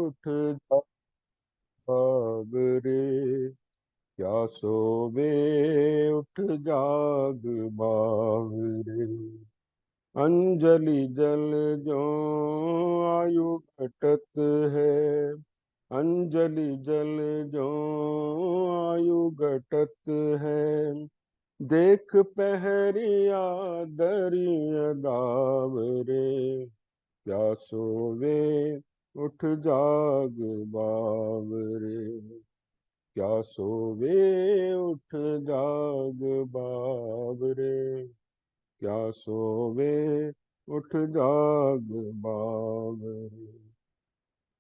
उठ जाग रे, क्या सोवे उठ जाग बावरे। अंजलि जल जो आयु घटत है, अंजलि जल जो आयु घटत है। देख पहरिया दरिया दावरे, क्या सोवे उठ जाग बावरे, क्या सोवे उठ जाग बावरे, क्या सोवे उठ जाग बावरे।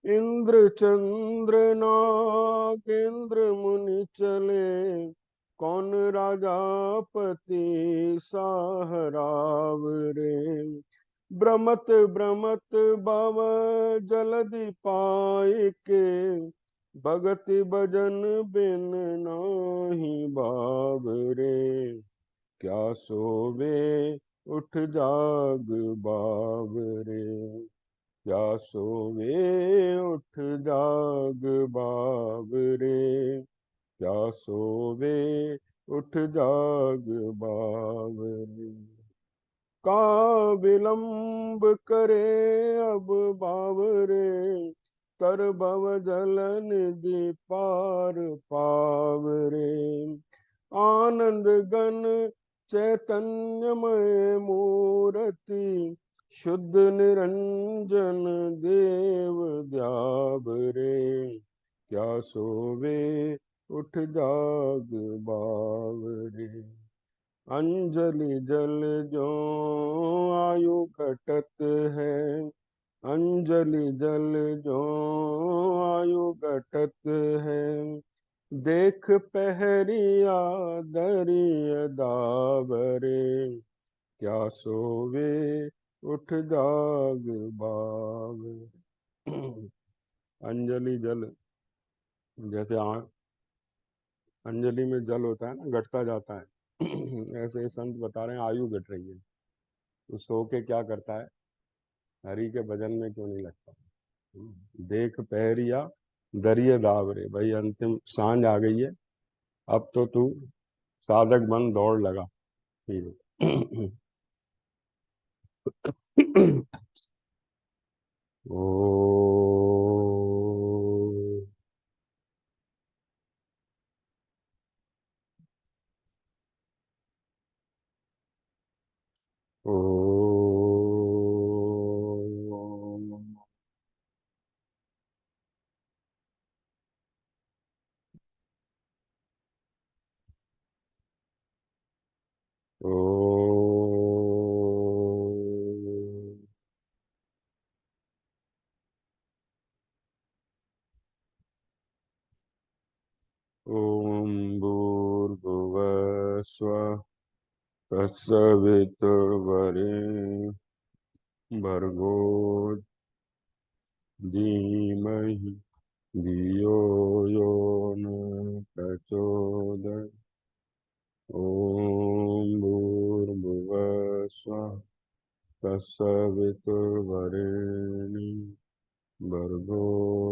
इंद्र चंद्र नागेंद्र मुनि चले, कौन राजापति साहराव रे। भ्रमत भ्रमत भव जलधि पाई के, भगति भजन बिन नाही भाव रे। क्या सोवे उठ जाग बावरे, क्या सोवे उठ जाग बावरे, क्या सोवे उठ जाग बावरे। का विलंब करे अब बावरे, तर भव जल निधि पार पावरे। आनंद घन चैतन्यमय मूर्ति, शुद्ध निरंजन देव द्यावरे। क्या सोवे उठ जाग बावरे। अंजलि जल जो आयु घटत है, अंजलि जल जो आयु घटत है। देख पहरिया दरिया दावरे, क्या सोवे उठ जाग बावरे। अंजलि जल, जैसे अंजलि में जल होता है ना, घटता जाता है ऐसे संत बता रहे हैं आयु घट रही है, तो सो के क्या करता है, हरि के भजन में क्यों नहीं लगता। देख पहरिया दरिये दावरे, भाई अंतिम सांझ आ गई है, अब तो तू साधक बन, दौड़ लगा। ठीक है। ओ ओ ओ ओम भूर्भुवः स्वः, तत्सवितुर्वरेण्यं भर्गो धीमहि धियो यो न प्रचोदयात्। ओम भूर्भुवः स्वः, तत्सवितुर्वरेण्यं भर्गो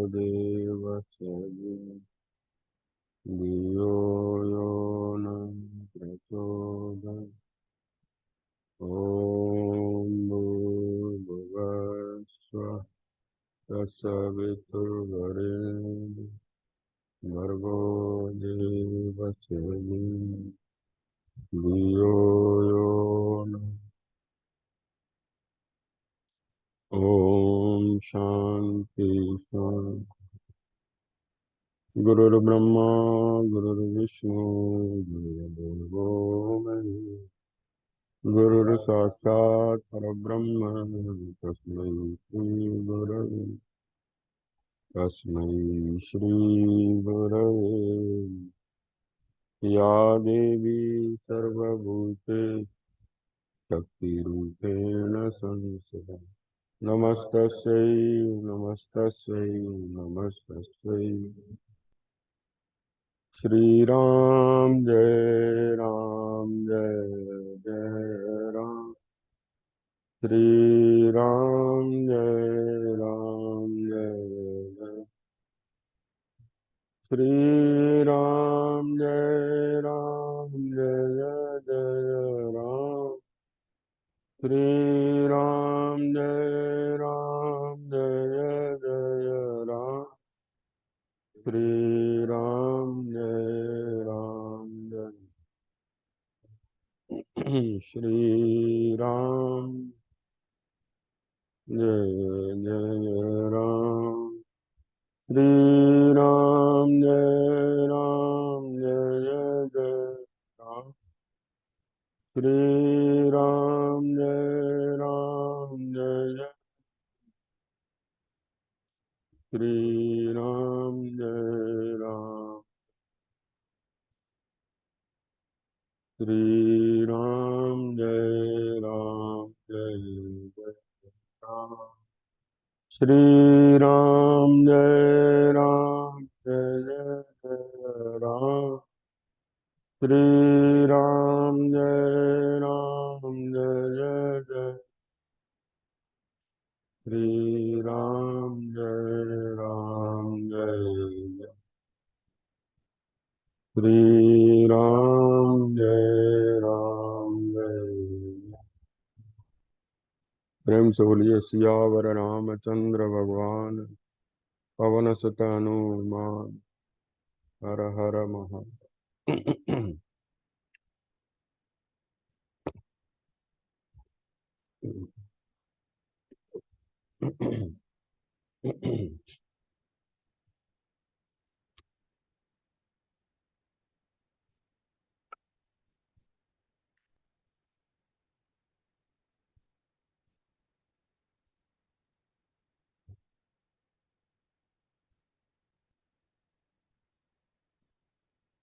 देवस्य धियो यो न प्रचोदयात्। ओम भूर्भुवः स्वः, तत्सवितुर्वरेण्यं भर्गो देवस्य धियो यो न। ओम शांति शांति। गुरुर्ब्रह्मा गुरुर्विष्णु गुरुर्देवो महेश्वरः, गुरुर्साक्षात् परब्रह्म तस्मै श्री गुरवे। या देवी सर्वभूतेषु शक्तिरूपेण संस्थिता, नमस्तस्यै नमस्तस्यै नमस्तस्यै। श्री राम जय राम जय जय राम, श्री राम जय राम जय जय। श्री राम जय राम जय जय जय राम। श्री राम जय राम जय जय जय राम। श्री राम जय राम जय श्री राम जय जय राम। श्री राम जय राम जय जय जय राम। श्री राम जय राम जय जय। श्री राम जय राम। श्री राम जय राम जय जय राम। श्री राम जय राम जय जय जय राम। श्री राम जय राम जय जय जय। श्री राम जय राम जय जय। श्री राम जय राम जय। प्रेम से बोलिए सियावर रामचंद्र भगवान पवन सुत हनुमान। हर हर महा।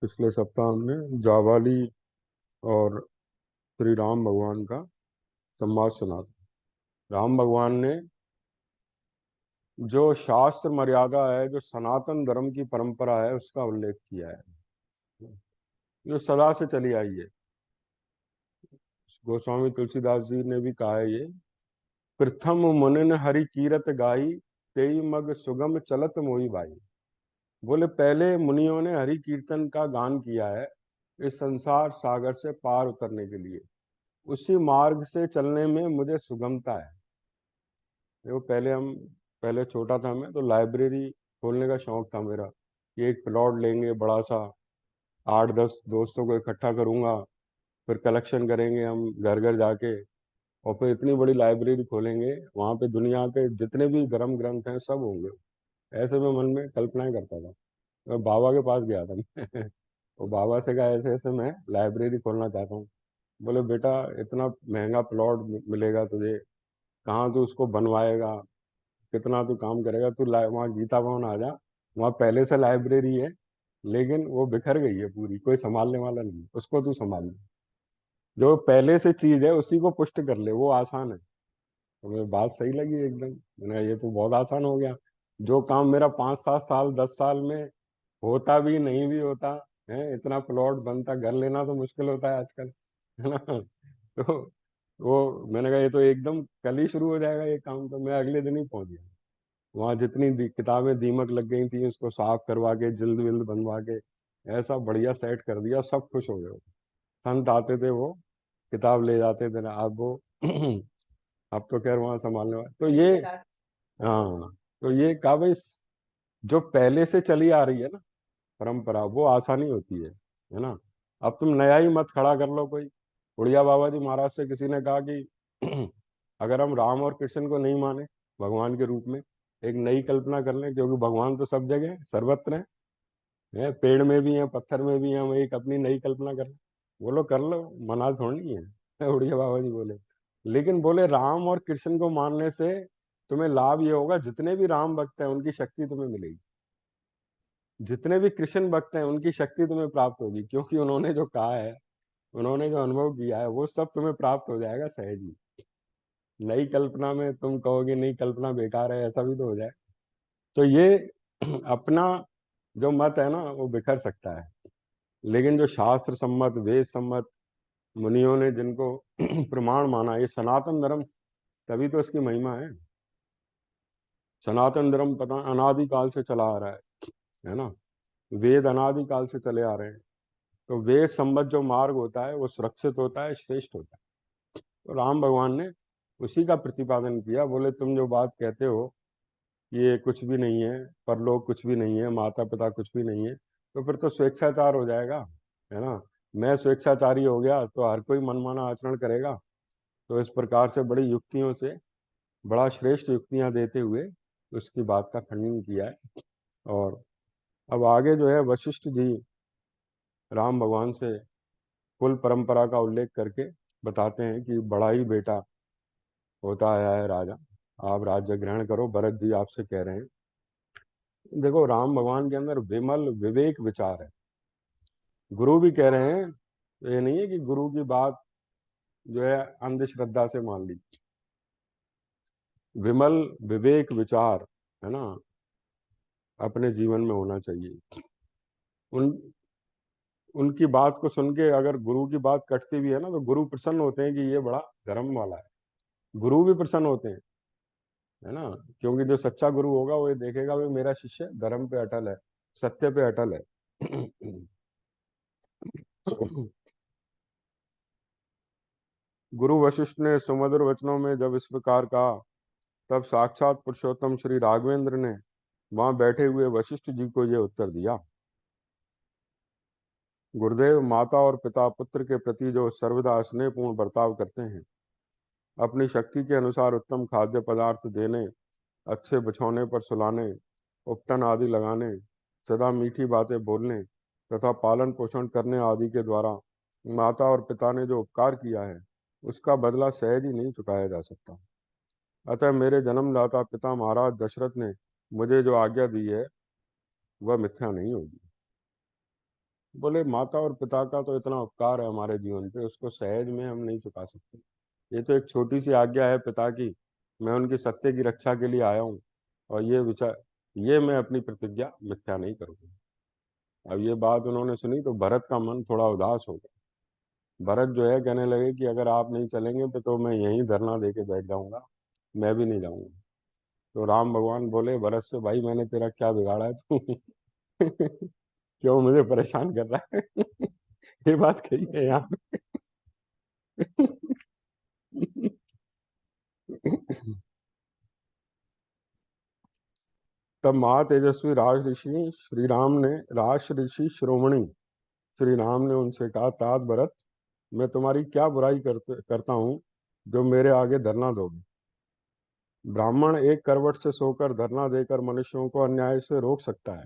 पिछले सप्ताह हमने जावाली और श्री राम भगवान का संवाद सुना था। राम भगवान ने जो शास्त्र मर्यादा है, जो सनातन धर्म की परंपरा है, उसका उल्लेख किया है, जो सदा से चली आई है। गोस्वामी तुलसीदास जी ने भी कहा है ये, प्रथम मुनिन हरि कीरत गाई, तेई मग सुगम चलत मोहि भाई। बोले पहले मुनियों ने हरि कीर्तन का गान किया है इस संसार सागर से पार उतरने के लिए। उसी मार्ग से चलने में मुझे सुगमता है। देखो पहले छोटा था मैं, तो लाइब्रेरी खोलने का शौक था मेरा कि एक प्लॉट लेंगे बड़ा सा, 8-10 दोस्तों को इकट्ठा करूंगा, फिर कलेक्शन करेंगे हम घर घर जाके, और फिर इतनी बड़ी लाइब्रेरी खोलेंगे, वहां पे दुनिया के जितने भी धर्म ग्रंथ हैं सब होंगे। ऐसे मैं मन में कल्पनाएं करता था। मैं बाबा के पास गया था मैं। वो बाबा से कहा ऐसे ऐसे मैं लाइब्रेरी खोलना चाहता हूँ। बोले बेटा इतना महंगा प्लॉट मिलेगा तुझे, कहाँ तू उसको बनवाएगा, कितना तू काम करेगा, तू वहाँ गीता भवन आ जा, वहाँ पहले से लाइब्रेरी है, लेकिन वो बिखर गई है पूरी, कोई संभालने वाला नहीं, उसको तू संभाल ले। जो पहले से चीज है उसी को पुष्ट कर ले, वो आसान है। तो मुझे बात सही लगी एकदम। मैंने कहा, ये तो बहुत आसान हो गया। जो काम मेरा 5-7 साल 10 साल में होता भी नहीं भी होता है, इतना प्लॉट बनता, घर लेना तो मुश्किल होता है आजकल, है ना। तो वो मैंने कहा ये तो एकदम कल ही शुरू हो जाएगा ये काम, तो मैं अगले दिन ही पहुंच गया। वहाँ जितनी किताबें दीमक लग गई थी उसको साफ करवा के, जिल्द विल्द बनवा के, ऐसा बढ़िया सेट कर दिया, सब खुश हो गए। संत आते थे, वो किताब ले जाते थे ना, अब वो अब तो खैर वहाँ संभालने वाले तो ये, हाँ, तो ये कहा भाई, जो पहले से चली आ रही है ना परंपरा, वो आसानी होती है ना। अब तुम नया ही मत खड़ा कर लो कोई। उड़िया बाबा जी महाराज से किसी ने कहा कि अगर हम राम और कृष्ण को नहीं माने भगवान के रूप में, एक नई कल्पना कर लें, क्योंकि भगवान तो सब जगह हैं, सर्वत्र हैं, पेड़ में भी हैं, पत्थर में भी हैं, हम एक अपनी नई कल्पना कर लें। बोलो कर लो, मना थोड़ी है। उड़िया बाबा जी बोले, लेकिन बोले राम और कृष्ण को मानने से तुम्हें लाभ ये होगा, जितने भी राम भक्त हैं उनकी शक्ति तुम्हें मिलेगी, जितने भी कृष्ण भक्त हैं उनकी शक्ति तुम्हें प्राप्त होगी, क्योंकि उन्होंने जो कहा है, उन्होंने जो अनुभव किया है, वो सब तुम्हें प्राप्त हो जाएगा सहज ही। नई कल्पना में तुम कहोगे नई कल्पना बेकार है, ऐसा भी तो हो जाए। तो ये अपना जो मत है ना वो बिखर सकता है, लेकिन जो शास्त्र सम्मत वेद सम्मत मुनियों ने जिनको प्रमाण माना, ये सनातन धर्म, तभी तो इसकी महिमा है। सनातन धर्म पता अनादिकाल से चला आ रहा है ना। वेद अनादिकाल से चले आ रहे हैं। तो वेद संबद्ध जो मार्ग होता है वो सुरक्षित होता है, श्रेष्ठ होता है। तो राम भगवान ने उसी का प्रतिपादन किया। बोले तुम जो बात कहते हो ये कुछ भी नहीं है, परलोक कुछ भी नहीं है, माता पिता कुछ भी नहीं है, तो फिर तो स्वेच्छाचार हो जाएगा, है ना। मैं स्वेच्छाचारी हो गया तो हर कोई मनमाना आचरण करेगा। तो इस प्रकार से बड़ी युक्तियों से, बड़ा श्रेष्ठ युक्तियां देते हुए उसकी बात का खंडन किया है। और अब आगे जो है वशिष्ठ जी राम भगवान से कुल परंपरा का उल्लेख करके बताते हैं कि बड़ा ही बेटा होता आया है राजा, आप राज्य ग्रहण करो, भरत जी आपसे कह रहे हैं। देखो राम भगवान के अंदर विमल विवेक विचार है। गुरु भी कह रहे हैं, तो ये नहीं है कि गुरु की बात जो है अंधश्रद्धा से मान ली। विमल विवेक विचार, है ना, अपने जीवन में होना चाहिए। उन उनकी बात को सुन के अगर गुरु की बात कटती भी है ना, तो गुरु प्रसन्न होते हैं कि ये बड़ा धर्म वाला है। गुरु भी प्रसन्न होते हैं, है ना। क्योंकि जो सच्चा गुरु होगा वो ये देखेगा भी मेरा शिष्य धर्म पे अटल है, सत्य पे अटल है। गुरु वशिष्ठ ने सुमधुर वचनों में जब इस प्रकार कहा, तब साक्षात पुरुषोत्तम श्री राघवेंद्र ने वहां बैठे हुए वशिष्ठ जी को ये उत्तर दिया। गुरुदेव, माता और पिता पुत्र के प्रति जो सर्वदा स्नेहपूर्ण बर्ताव करते हैं, अपनी शक्ति के अनुसार उत्तम खाद्य पदार्थ देने, अच्छे बिछौने पर सुलाने, उपटन आदि लगाने, सदा मीठी बातें बोलने तथा पालन पोषण करने आदि के द्वारा माता और पिता ने जो उपकार किया है, उसका बदला सहज ही नहीं चुकाया जा सकता। अतः मेरे जन्मदाता पिता महाराज दशरथ ने मुझे जो आज्ञा दी है वह मिथ्या नहीं होगी। बोले माता और पिता का तो इतना उपकार है हमारे जीवन पे, उसको सहज में हम नहीं चुका सकते। ये तो एक छोटी सी आज्ञा है पिता की, मैं उनकी सत्य की रक्षा के लिए आया हूँ, और ये विचार, ये मैं अपनी प्रतिज्ञा मिथ्या नहीं करूँगा। अब ये बात उन्होंने सुनी तो भरत का मन थोड़ा उदास हो गया। भरत जो है कहने लगे कि अगर आप नहीं चलेंगे तो मैं यहीं धरना दे के बैठ जाऊंगा, मैं भी नहीं जाऊंगा। तो राम भगवान बोले भरत से, भाई मैंने तेरा क्या बिगाड़ा है, तू क्यों मुझे परेशान कर रहा है। ये बात कही है यहाँ पे। तब महातेजस्वी राज ऋषि शिरोमणि श्री राम ने उनसे कहा, तात भरत, मैं तुम्हारी क्या बुराई करता हूँ जो मेरे आगे धरना दोगे। ब्राह्मण एक करवट से सोकर धरना देकर मनुष्यों को अन्याय से रोक सकता है,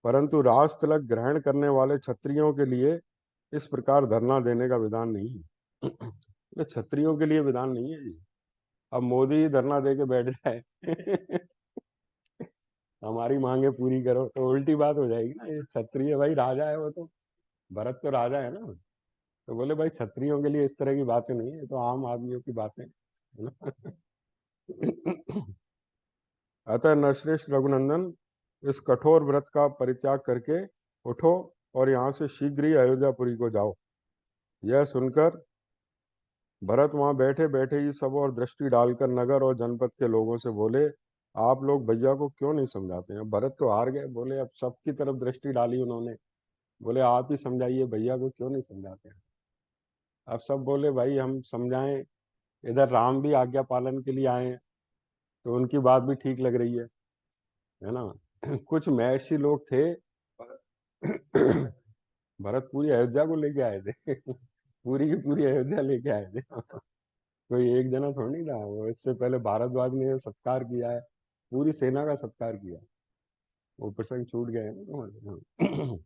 परंतु राज तिलक ग्रहण करने वाले क्षत्रियों के लिए इस प्रकार धरना देने का विधान नहीं है। ये क्षत्रियों के लिए विधान नहीं है जी। अब मोदी धरना दे के बैठ जाए हमारी मांगे पूरी करो, तो उल्टी बात हो जाएगी ना। ये क्षत्रिय भाई राजा है, वो तो भरत तो राजा है ना। तो बोले भाई क्षत्रियों के लिए इस तरह की बातें नहीं है, तो आम आदमियों की बातें, है ना। अतः नरश्रेष्ठ रघुनंदन, इस कठोर व्रत का परित्याग करके उठो और यहाँ से शीघ्र ही अयोध्यापुरी को जाओ। यह सुनकर भरत वहां बैठे बैठे ही सब और दृष्टि डालकर नगर और जनपद के लोगों से बोले, आप लोग भैया को क्यों नहीं समझाते हैं। भरत तो हार गए, बोले अब सबकी तरफ दृष्टि डाली उन्होंने, बोले आप ही समझाइए भैया को क्यों नहीं समझाते हैं। अब सब बोले भाई हम समझाएं, इधर राम भी आज्ञा पालन के लिए आए हैं, तो उनकी बात भी ठीक लग रही है ना। कुछ महर्षि लोग थे, भरत पूरी अयोध्या को लेके आए थे। पूरी की पूरी अयोध्या लेके आए थे। कोई एक जना थोड़ी था वो, इससे पहले भारद्वाज ने सत्कार किया है, पूरी सेना का सत्कार किया। वो प्रसंग छूट गए हैं ना तुम्हारे। हाँ।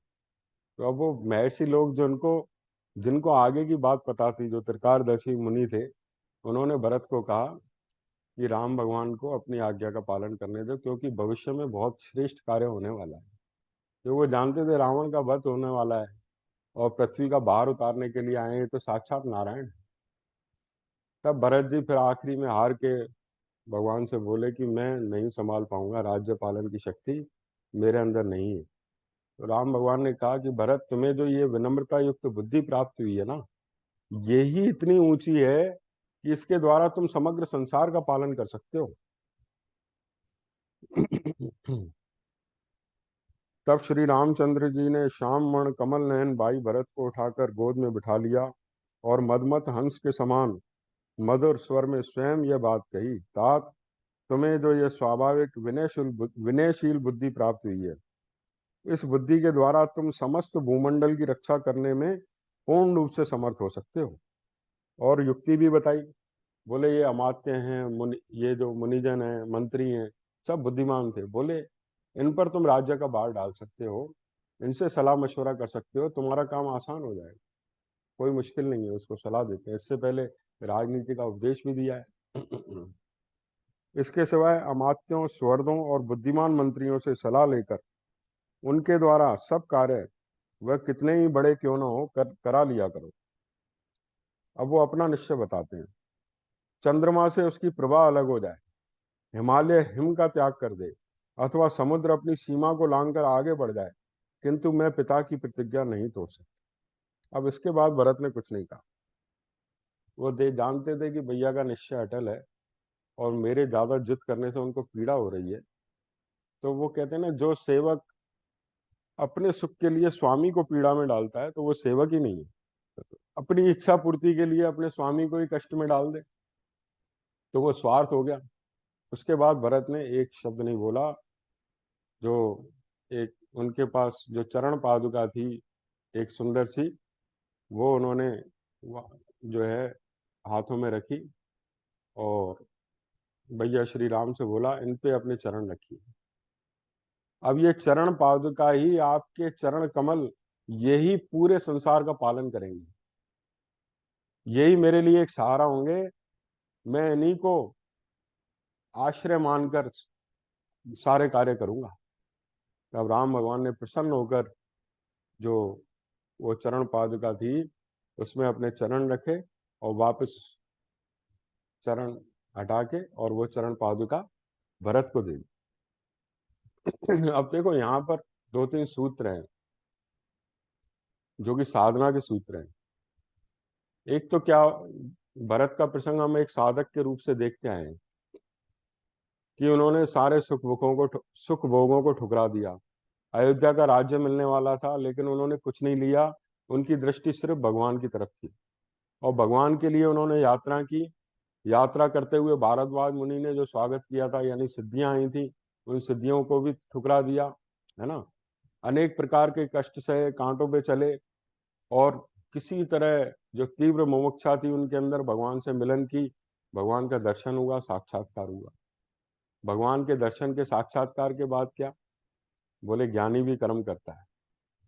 तो अब वो महर्षि लोग जो उनको, जिनको आगे की बात पता थी, जो त्रिकालदर्शी मुनि थे, उन्होंने भरत को कहा कि राम भगवान को अपनी आज्ञा का पालन करने दो, क्योंकि भविष्य में बहुत श्रेष्ठ कार्य होने वाला है। तो वो जानते थे रावण का वध होने वाला है, और पृथ्वी का भार उतारने के लिए आए हैं, तो साक्षात नारायण। तब भरत जी फिर आखिरी में हार के भगवान से बोले कि मैं नहीं संभाल पाऊंगा, राज्य पालन की शक्ति मेरे अंदर नहीं है। तो राम भगवान ने कहा कि भरत, तुम्हें जो ये विनम्रता युक्त बुद्धि प्राप्त हुई है ना, यही इतनी ऊंची है कि इसके द्वारा तुम समग्र संसार का पालन कर सकते हो। तब श्री रामचंद्र जी ने श्याम वर्ण कमल नयन भाई भरत को उठाकर गोद में बिठा लिया और मदमत हंस के समान मधुर स्वर में स्वयं यह बात कही, तात, तुम्हें जो यह स्वाभाविक विनयशील बुद्धि प्राप्त हुई है, इस बुद्धि के द्वारा तुम समस्त भूमंडल की रक्षा करने में पूर्ण रूप से समर्थ हो सकते हो। और युक्ति भी बताई। बोले ये अमात्य हैं, मुनि, ये जो मुनिजन हैं, मंत्री हैं, सब बुद्धिमान थे। बोले इन पर तुम राज्य का भार डाल सकते हो, इनसे सलाह मशवरा कर सकते हो, तुम्हारा काम आसान हो जाएगा, कोई मुश्किल नहीं है। उसको सलाह देते हैं। इससे पहले राजनीति का उपदेश भी दिया है। इसके सिवाय अमात्यों, स्वर्दों और बुद्धिमान मंत्रियों से सलाह लेकर उनके द्वारा सब कार्य वह कितने ही बड़े क्यों न हो करा लिया करो। अब वो अपना निश्चय बताते हैं। चंद्रमा से उसकी प्रभा अलग हो जाए, हिमालय हिम का त्याग कर दे, अथवा समुद्र अपनी सीमा को लांघकर आगे बढ़ जाए, किंतु मैं पिता की प्रतिज्ञा नहीं तोड़ सकता। अब इसके बाद भरत ने कुछ नहीं कहा। वो दे जानते थे कि भैया का निश्चय अटल है और मेरे ज्यादा जिद करने से उनको पीड़ा हो रही है। तो वो कहते हैं ना, जो सेवक अपने सुख के लिए स्वामी को पीड़ा में डालता है तो वो सेवक ही नहीं है। अपनी इच्छा पूर्ति के लिए अपने स्वामी को ही कष्ट में डाल दे तो वो स्वार्थ हो गया। उसके बाद भरत ने एक शब्द नहीं बोला। जो एक उनके पास जो चरण पादुका थी, एक सुंदर सी, वो उन्होंने जो है हाथों में रखी और भैया श्री राम से बोला इन पे अपने चरण रखिए। अब ये चरण पादुका ही आपके चरण कमल, यही पूरे संसार का पालन करेंगे, यही मेरे लिए एक सहारा होंगे। मैं इन्हीं को आश्रय मानकर सारे कार्य करूंगा। तब राम भगवान ने प्रसन्न होकर जो वो चरण पादुका थी उसमें अपने चरण रखे और वापस चरण हटा के और वो चरण पादुका भरत को दे दी। अब देखो यहाँ पर दो तीन सूत्र हैं जो कि साधना के सूत्र हैं। एक तो क्या, भरत का प्रसंग हम एक साधक के रूप से देखते आए हैं कि उन्होंने सारे सुख भोगों को ठुकरा दिया। अयोध्या का राज्य मिलने वाला था लेकिन उन्होंने कुछ नहीं लिया। उनकी दृष्टि सिर्फ भगवान की तरफ थी और भगवान के लिए उन्होंने यात्रा की। यात्रा करते हुए भारद्वाज मुनि ने जो स्वागत किया था, यानी सिद्धियां आई थी, उन सिद्धियों को भी ठुकरा दिया, है ना। अनेक प्रकार के कष्ट सहे, कांटों पे चले और किसी तरह जो तीव्र मुमुक्षा थी उनके अंदर भगवान से मिलन की। भगवान का दर्शन हुआ, साक्षात्कार हुआ। भगवान के दर्शन के साक्षात्कार के बाद क्या, बोले ज्ञानी भी कर्म करता है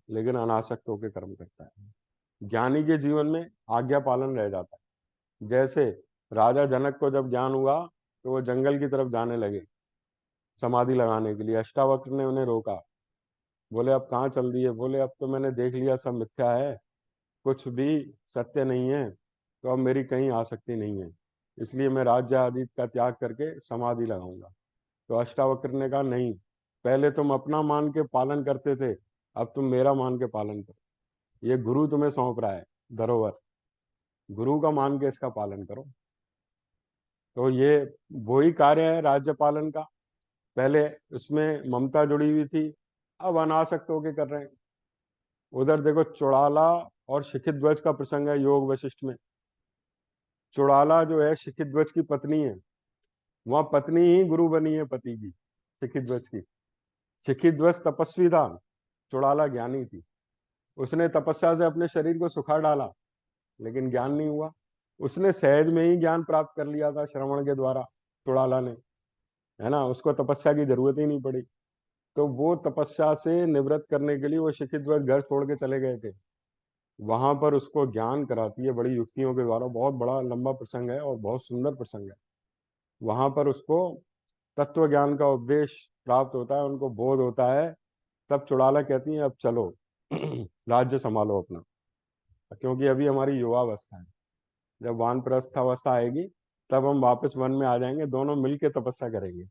लेकिन अनासक्त होकर कर्म करता है। ज्ञानी के जीवन में आज्ञा पालन रह जाता है। जैसे राजा जनक को जब ज्ञान हुआ तो वो जंगल की तरफ जाने लगे समाधि लगाने के लिए। अष्टावक्र ने उन्हें रोका। बोले अब कहाँ चल दिए? बोले अब तो मैंने देख लिया सब मिथ्या है, कुछ भी सत्य नहीं है, तो अब मेरी कहीं आसक्ति नहीं है, इसलिए मैं राज्य आदि का त्याग करके समाधि लगाऊंगा। तो अष्टावक्र ने कहा नहीं, पहले तुम अपना मान के पालन करते थे, अब तुम मेरा मान के पालन करो। ये गुरु तुम्हें सौंप रहा है धरोहर, गुरु का मान के इसका पालन करो। तो ये वही कार्य है राज्य पालन का। पहले उसमें ममता जुड़ी हुई थी, अब अनासक्त होके कर रहे हैं। उधर देखो चुड़ाला और शिखित ध्वज का प्रसंग है योग वशिष्ठ में। चुड़ाला जो है शिखित ध्वज की पत्नी है, वहां पत्नी ही गुरु बनी है पति की, शिखित ध्वज की। शिखित ध्वज तपस्वी था, चुड़ाला ज्ञानी थी। उसने तपस्या से अपने शरीर को सुखा डाला लेकिन ज्ञान नहीं हुआ। उसने सहज में ही ज्ञान प्राप्त कर लिया था श्रवण के द्वारा, चुड़ाला ने, है ना। उसको तपस्या की जरूरत ही नहीं पड़ी। तो वो तपस्या से निवृत्त करने के लिए वो शिखित ध्वज घर छोड़ के चले गए थे। वहां पर उसको ज्ञान कराती है बड़ी युक्तियों के द्वारा। बहुत बड़ा लंबा प्रसंग है और बहुत सुंदर प्रसंग है। वहां पर उसको तत्व ज्ञान का उपदेश प्राप्त होता है, उनको बोध होता है। तब चुड़ाला कहती है अब चलो राज्य संभालो अपना, क्योंकि अभी हमारी युवावस्था है। जब वानप्रस्थ अवस्था आएगी तब हम वापस वन में आ जाएंगे, दोनों मिलके तपस्या करेंगे,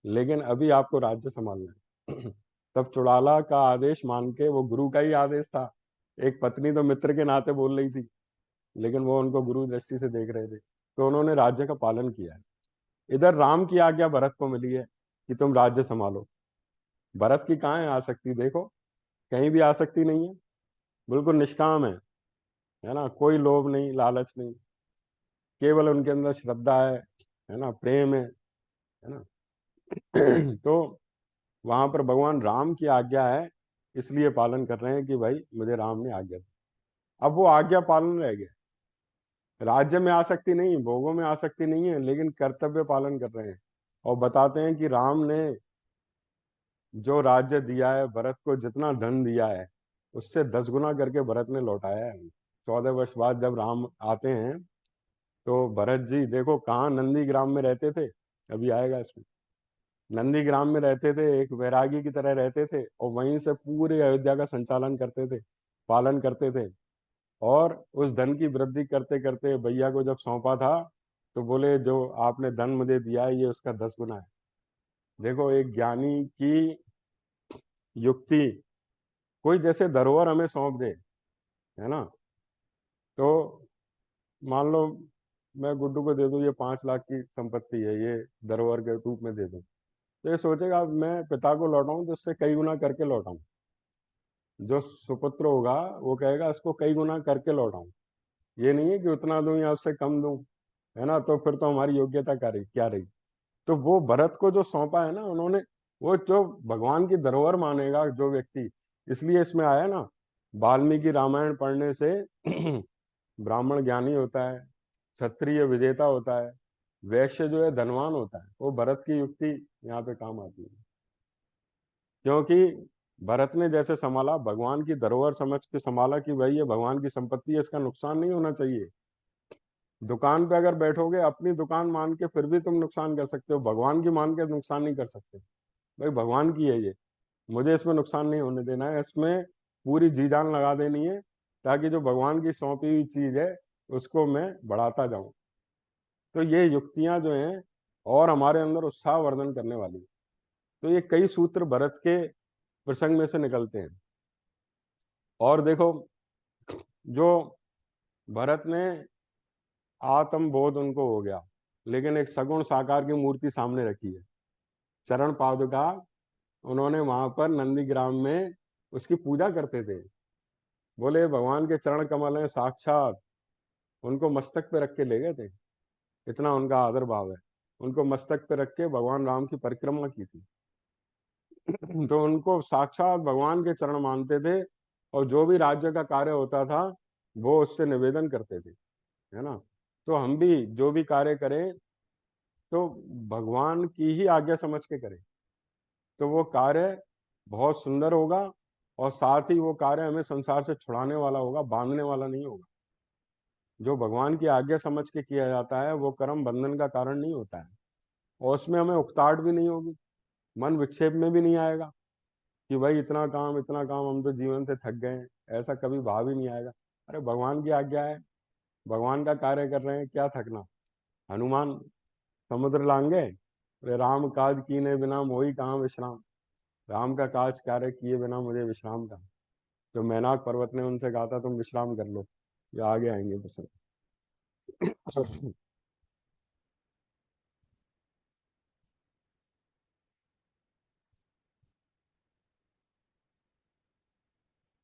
लेकिन अभी आपको राज्य संभालना है। तब चुड़ाला का आदेश मान के, वो गुरु का ही आदेश था, एक पत्नी तो मित्र के नाते बोल रही थी लेकिन वो उनको गुरु दृष्टि से देख रहे थे, तो उन्होंने राज्य का पालन किया है। इधर राम की आज्ञा भरत को मिली है कि तुम राज्य संभालो। भरत की कहाँ है आसक्ति, देखो कहीं भी आसक्ति नहीं है, बिल्कुल निष्काम है ना, कोई लोभ नहीं, लालच नहीं, केवल उनके अंदर श्रद्धा है ना, प्रेम है ना। तो वहां पर भगवान राम की आज्ञा है, इसलिए पालन कर रहे हैं कि भाई मुझे राम ने आज्ञा दी। अब वो आज्ञा पालन रह गया, राज्य में आसक्ति नहीं, भोगों में आसक्ति नहीं है, लेकिन कर्तव्य पालन कर रहे हैं। और बताते हैं कि राम ने जो राज्य दिया है भरत को, जितना धन दिया है उससे 10 गुना करके भरत ने लौटाया है। 14 वर्ष बाद जब राम आते हैं तो भरत जी देखो कहाँ नंदीग्राम में रहते थे, अभी आएगा इसमें। नंदीग्राम में रहते थे, एक वैरागी की तरह रहते थे, और वहीं से पूरे अयोध्या का संचालन करते थे, पालन करते थे। और उस धन की वृद्धि करते करते भैया को जब सौंपा था तो बोले जो आपने धन मुझे दिया है ये उसका 10 गुना है। देखो एक ज्ञानी की युक्ति, कोई जैसे धरोहर हमें सौंप दे, है ना, तो मान लो मैं गुड्डू को दे दूं ये 5 लाख की संपत्ति है, ये धरोहर के रूप में दे दूं, तो ये सोचेगा मैं पिता को लौटाऊं तो उससे कई गुना करके लौटाऊं। जो सुपुत्र होगा वो कहेगा इसको कई गुना करके लौटाऊं, ये नहीं है कि उतना दूं या उससे कम दूं, है ना, तो फिर तो हमारी योग्यता क्या रही। तो वो भरत को जो सौंपा है ना उन्होंने, वो जो भगवान की धरोहर मानेगा जो व्यक्ति, इसलिए इसमें आया ना, वाल्मीकि रामायण पढ़ने से ब्राह्मण ज्ञानी होता है, क्षत्रिय विजेता होता है, वैश्य जो है धनवान होता है। वो भरत की युक्ति यहाँ पे काम आती है, क्योंकि भरत ने जैसे संभाला, भगवान की धरोहर समझ के संभाला कि भाई ये भगवान की संपत्ति है, इसका नुकसान नहीं होना चाहिए। दुकान पे अगर बैठोगे अपनी दुकान मान के फिर भी तुम नुकसान कर सकते हो, भगवान की मान के नुकसान नहीं कर सकते। भाई भगवान की है ये, मुझे इसमें नुकसान नहीं होने देना है, इसमें पूरी जी जान लगा देनी है, ताकि जो भगवान की सौंपी हुई चीज है उसको मैं बढ़ाता जाऊं। तो ये युक्तियां जो हैं और हमारे अंदर उत्साह वर्धन करने वाली है। तो ये कई सूत्र भरत के प्रसंग में से निकलते हैं। और देखो जो भरत ने आत्म बोध उनको हो गया, लेकिन एक सगुण साकार की मूर्ति सामने रखी है, चरण पादुका, उन्होंने वहां पर नंदीग्राम में उसकी पूजा करते थे। बोले भगवान के चरण कमल हैं साक्षात, उनको मस्तक पे रख के ले गए थे, इतना उनका आदर भाव है। उनको मस्तक पे रख के भगवान राम की परिक्रमा की थी। तो उनको साक्षात भगवान के चरण मानते थे, और जो भी राज्य का कार्य होता था वो उससे निवेदन करते थे, है ना। तो हम भी जो भी कार्य करें तो भगवान की ही आज्ञा समझ के करें, तो वो कार्य बहुत सुंदर होगा, और साथ ही वो कार्य हमें संसार से छुड़ाने वाला होगा, बांधने वाला नहीं होगा। जो भगवान की आज्ञा समझ के किया जाता है वो कर्म बंधन का कारण नहीं होता है, और उसमें हमें उकताहट भी नहीं होगी, मन विक्षेप में भी नहीं आएगा कि भाई इतना काम हम तो जीवन से थक गए हैं, ऐसा कभी भाव ही नहीं आएगा। अरे भगवान की आज्ञा है, भगवान का कार्य कर रहे हैं, क्या थकना। हनुमान समुद्र लांगे, अरे राम काज कीने बिना मोहि कहाँ विश्राम, राम का काज कार्य किए बिना मुझे विश्राम कहाँ। जो मैनाक पर्वत ने उनसे कहा था तुम विश्राम कर लो, ये आगे आएंगे प्रश्न।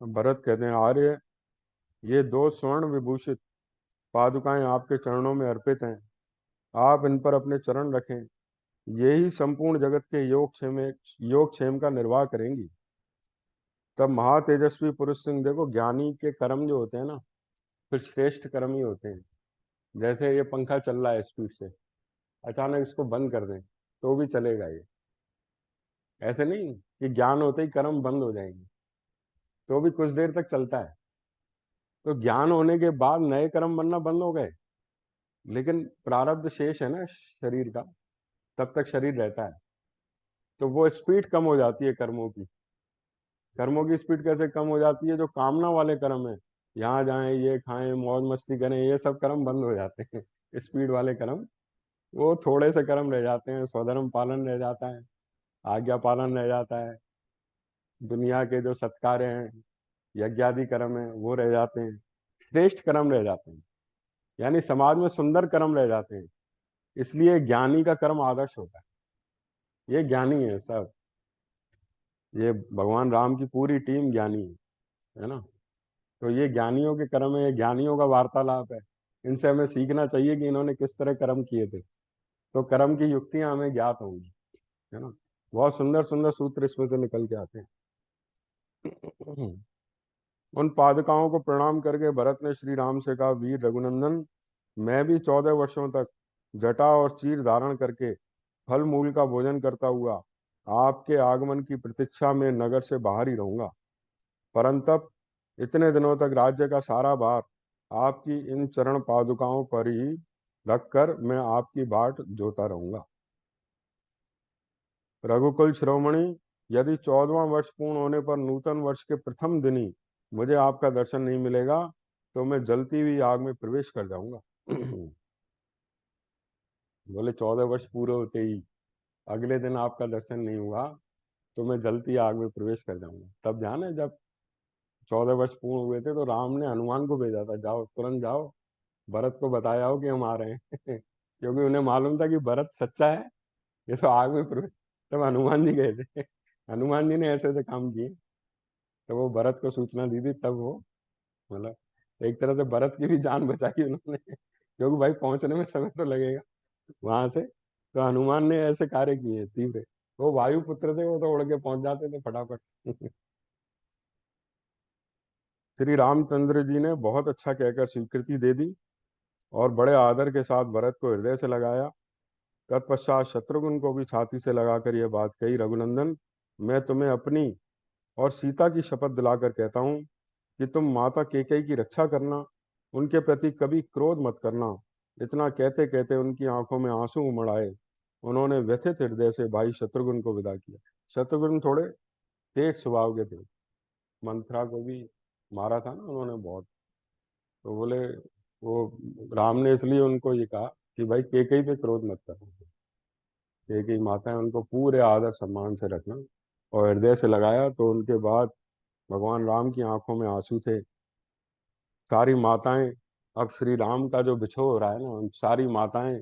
भरत कहते हैं आर्य, ये 2 स्वर्ण विभूषित पादुकाएं आपके चरणों में अर्पित हैं, आप इन पर अपने चरण रखें, यही संपूर्ण जगत के योग क्षेम का निर्वाह करेंगी। तब महातेजस्वी पुरुष सिंह, देखो ज्ञानी के कर्म जो होते हैं ना फिर श्रेष्ठ कर्म ही होते हैं। जैसे ये पंखा चल रहा है स्पीड से, अचानक इसको बंद कर दें तो भी चलेगा ये, ऐसे नहीं कि ज्ञान होते ही कर्म बंद हो जाएंगे, तो भी कुछ देर तक चलता है। तो ज्ञान होने के बाद नए कर्म बनना बंद हो गए, लेकिन प्रारब्ध शेष है ना शरीर का, तब तक शरीर रहता है, तो वो स्पीड कम हो जाती है कर्मों की। कर्मों की स्पीड कैसे कम हो जाती है, जो कामना वाले कर्म है, यहाँ जाएं ये खाएं मौज मस्ती करें, ये सब कर्म बंद हो जाते हैं। स्पीड वाले कर्म, वो थोड़े से कर्म रह जाते हैं, स्वधर्म पालन रह जाता है, आज्ञा पालन रह जाता है, दुनिया के जो सत्कार्य हैं, यज्ञादि कर्म है वो रह जाते हैं, श्रेष्ठ कर्म रह जाते हैं, यानी समाज में सुंदर कर्म रह जाते हैं। इसलिए ज्ञानी का कर्म आदर्श होता है, ये ज्ञानी है सब। ये भगवान राम की पूरी टीम ज्ञानी है ना। तो ये ज्ञानियों के कर्म है, ये ज्ञानियों का वार्तालाप है। इनसे हमें सीखना चाहिए कि इन्होंने किस तरह कर्म किए थे, तो कर्म की युक्तियां हमें ज्ञात होंगी, है ना। बहुत सुंदर सुंदर सूत्र इसमें से निकल के आते हैं। उन पादुकाओं को प्रणाम करके भरत ने श्री राम से कहा, वीर रघुनंदन, मैं भी 14 वर्षों तक जटा और चीर धारण करके फल मूल का भोजन करता हुआ आपके आगमन की प्रतीक्षा में नगर से बाहर ही रहूंगा। परंतप इतने दिनों तक राज्य का सारा भार आपकी इन चरण पादुकाओं पर ही रखकर मैं आपकी बाट जोता रहूंगा। रघुकुल शिरोमणि, यदि 14वां वर्ष पूर्ण होने पर नूतन वर्ष के प्रथम दिन ही मुझे आपका दर्शन नहीं मिलेगा तो मैं जलती हुई आग में प्रवेश कर जाऊंगा। बोले 14 वर्ष पूरे होते ही अगले दिन आपका दर्शन नहीं हुआ तो मैं जलती आग में प्रवेश कर जाऊंगा। तब ध्यान है, जब 14 वर्ष पूर्ण हुए थे तो राम ने हनुमान को भेजा था, जाओ तुरंत जाओ, भरत को बताया हो कि हम आ रहे हैं। क्योंकि उन्हें मालूम था कि भरत सच्चा है, ये तो आग में प्रवेश। तब हनुमान जी गए थे। हनुमान जी ने ऐसे ऐसे काम किए, तो वो भरत को सूचना दी थी, तब वो मतलब एक तरह से भरत की भी जान बचाई उन्होंने। क्योंकि भाई पहुंचने में समय तो लगेगा वहां से। तो हनुमान ने ऐसे कार्य किए तीव्र। वो वायु पुत्र थे, वो तो उड़ के पहुंच जाते थे फटाफट। श्री रामचंद्र जी ने बहुत अच्छा कहकर स्वीकृति दे दी और बड़े आदर के साथ भरत को हृदय से लगाया। तत्पश्चात शत्रुघ्न को भी छाती से लगाकर यह बात कही, रघुनंदन, मैं तुम्हें अपनी और सीता की शपथ दिलाकर कहता हूँ कि तुम माता केकई की रक्षा करना, उनके प्रति कभी क्रोध मत करना। इतना कहते कहते उनकी आंखों में आंसू उमड़ आए। उन्होंने व्यथित हृदय से भाई शत्रुघ्न को विदा किया। शत्रुघ्न थोड़े तेज स्वभाव के थे, मंथरा को भी मारा था ना उन्होंने बहुत। तो बोले वो राम ने इसलिए उनको ये कहा कि भाई केकई पे क्रोध मत करना, केकई माता है उनको पूरे आदर सम्मान से रखना। और हृदय से लगाया तो उनके बाद भगवान राम की आंखों में आंसू थे। सारी माताएं, अब श्री राम का जो बिछोह हो रहा है ना, उन सारी माताएं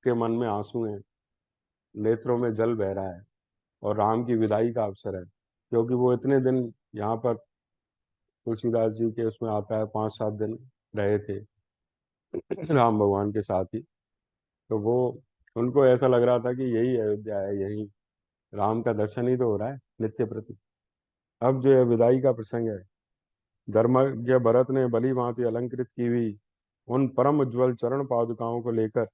के मन में आंसू हैं, नेत्रों में जल बह रहा है। और राम की विदाई का अवसर है, क्योंकि वो इतने दिन यहाँ पर तुलसीदास जी के उसमें आता है 5-7 दिन रहे थे राम भगवान के साथ ही। तो वो उनको ऐसा लग रहा था कि यही अयोध्या है, यही राम का दर्शन ही तो हो रहा है नित्य प्रति। अब जो है विदाई का प्रसंग है। धर्मज्ञ भरत ने भली भांति अलंकृत की हुई उन परम उज्ज्वल चरण पादुकाओं को लेकर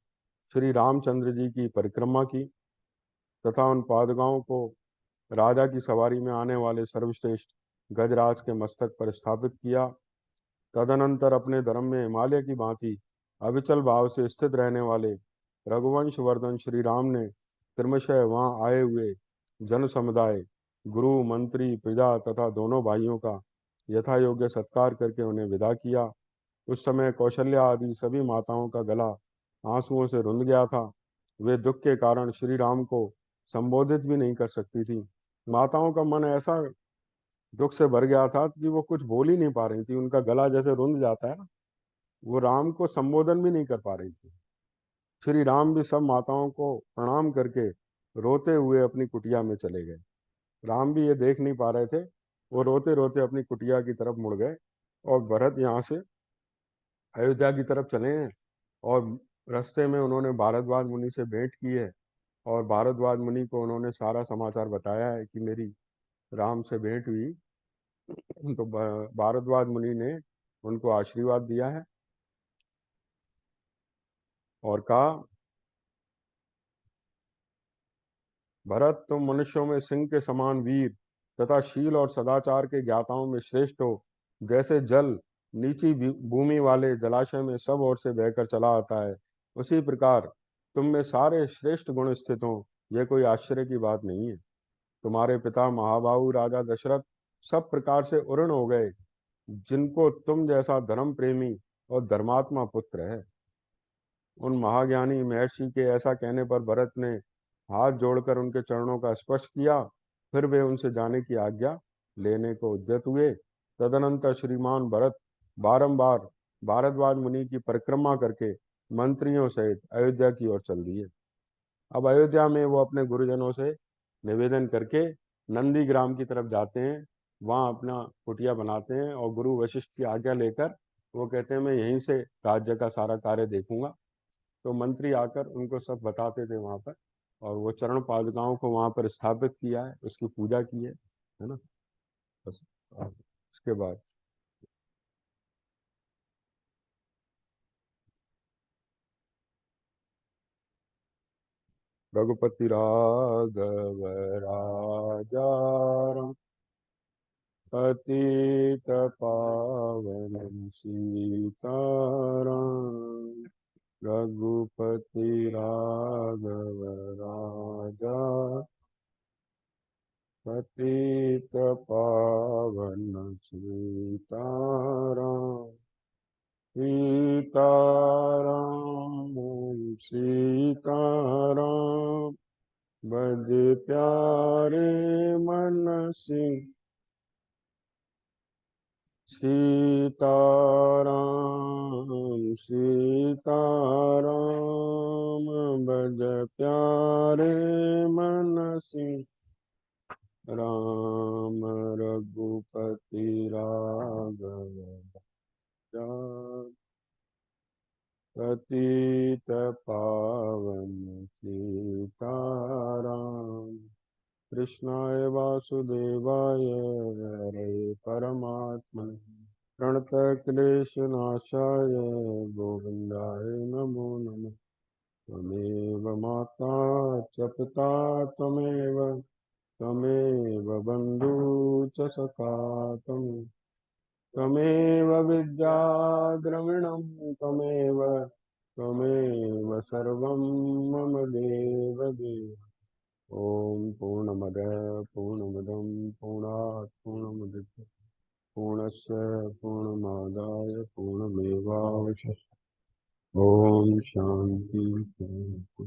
श्री रामचंद्र जी की परिक्रमा की तथा उन पादुकाओं को राजा की सवारी में आने वाले सर्वश्रेष्ठ गजराज के मस्तक पर स्थापित किया। तदनंतर अपने धर्म में हिमालय की भांति अविचल भाव से स्थित रहने वाले रघुवंश वर्धन श्री राम ने क्रमशः वहां आए हुए जन समुदाय, गुरु मंत्री प्रजा तथा दोनों भाइयों का यथा योग्य सत्कार करके उन्हें विदा किया। उस समय कौशल्या आदि सभी माताओं का गला आंसुओं से रुंध गया था। वे दुख के कारण श्री राम को संबोधित भी नहीं कर सकती थी। माताओं का मन ऐसा दुख से भर गया था कि वो कुछ बोल ही नहीं पा रही थी, उनका गला जैसे रुंध जाता है ना, वो राम को संबोधन भी नहीं कर पा रही थी। श्री राम भी सब माताओं को प्रणाम करके रोते हुए अपनी कुटिया में चले गए। राम भी ये देख नहीं पा रहे थे, वो रोते रोते अपनी कुटिया की तरफ मुड़ गए। और भरत यहाँ से अयोध्या की तरफ चले हैं। और रास्ते में उन्होंने भारद्वाज मुनि से भेंट की है। और भारद्वाज मुनि को उन्होंने सारा समाचार बताया है कि मेरी राम से भेंट हुई। तो भारद्वाज मुनि ने उनको आशीर्वाद दिया है और कहा, भरत, तुम मनुष्यों में सिंह के समान वीर तथा शील और सदाचार के ज्ञाताओं में श्रेष्ठ हो। जैसे जल नीची भूमि वाले जलाशय में सब ओर से बहकर चला आता है, उसी प्रकार तुम में सारे श्रेष्ठ गुण स्थित हो। यह कोई आश्चर्य की बात नहीं है। तुम्हारे पिता महाबाहु राजा दशरथ सब प्रकार से उर्ण हो गए, जिनको तुम जैसा धर्म प्रेमी और धर्मात्मा पुत्र है। उन महाज्ञानी महर्षि के ऐसा कहने पर भरत ने हाथ जोड़कर उनके चरणों का स्पर्श किया। फिर वे उनसे जाने की आज्ञा लेने को उद्यत हुए। तदनंतर श्रीमान भरत बारंबार भारद्वाज मुनि की परिक्रमा करके मंत्रियों सहित अयोध्या की ओर चल दिए। अब अयोध्या में वो अपने गुरुजनों से निवेदन करके नंदीग्राम की तरफ जाते हैं, वहाँ अपना कुटिया बनाते हैं और गुरु वशिष्ठ की आज्ञा लेकर वो कहते हैं मैं यहीं से राज्य का सारा कार्य देखूंगा। तो मंत्री आकर उनको सब बताते थे वहाँ पर, और वो चरण पादुकाओं को वहाँ पर स्थापित किया है, उसकी पूजा की है ना। बस उसके बाद रघुपति राघव राजा राम, पतित पावन सीताराम। रघुपति राघव राजा, पतित पावन सीताराम। सीताराम सीताराम, बज प्यारे मन सिंह। सीताराम सीताराम, बज प्यारे मन सिंह। राम रघुपति राघव राम, पतित पावन सीताराम। कृष्णाय वासुदेवाय हरे परमात्मने, प्रणतक्लेशनाशाय गोविन्दाय नमो नमः। त्वमेव माता च पिता त्वमेव, त्वमेव बन्धु च सखा त्वमेव विद्या द्रविणं त्वमेव, त्वमेव सर्वं मम देवदेव। ॐ पूर्णमदः पूर्णमिदं पूर्णात् पूर्णमुदच्यते, पूर्णस्य पूर्णमादाय पूर्णमेवावशिष्यते। ॐ शान्ति शान्ति।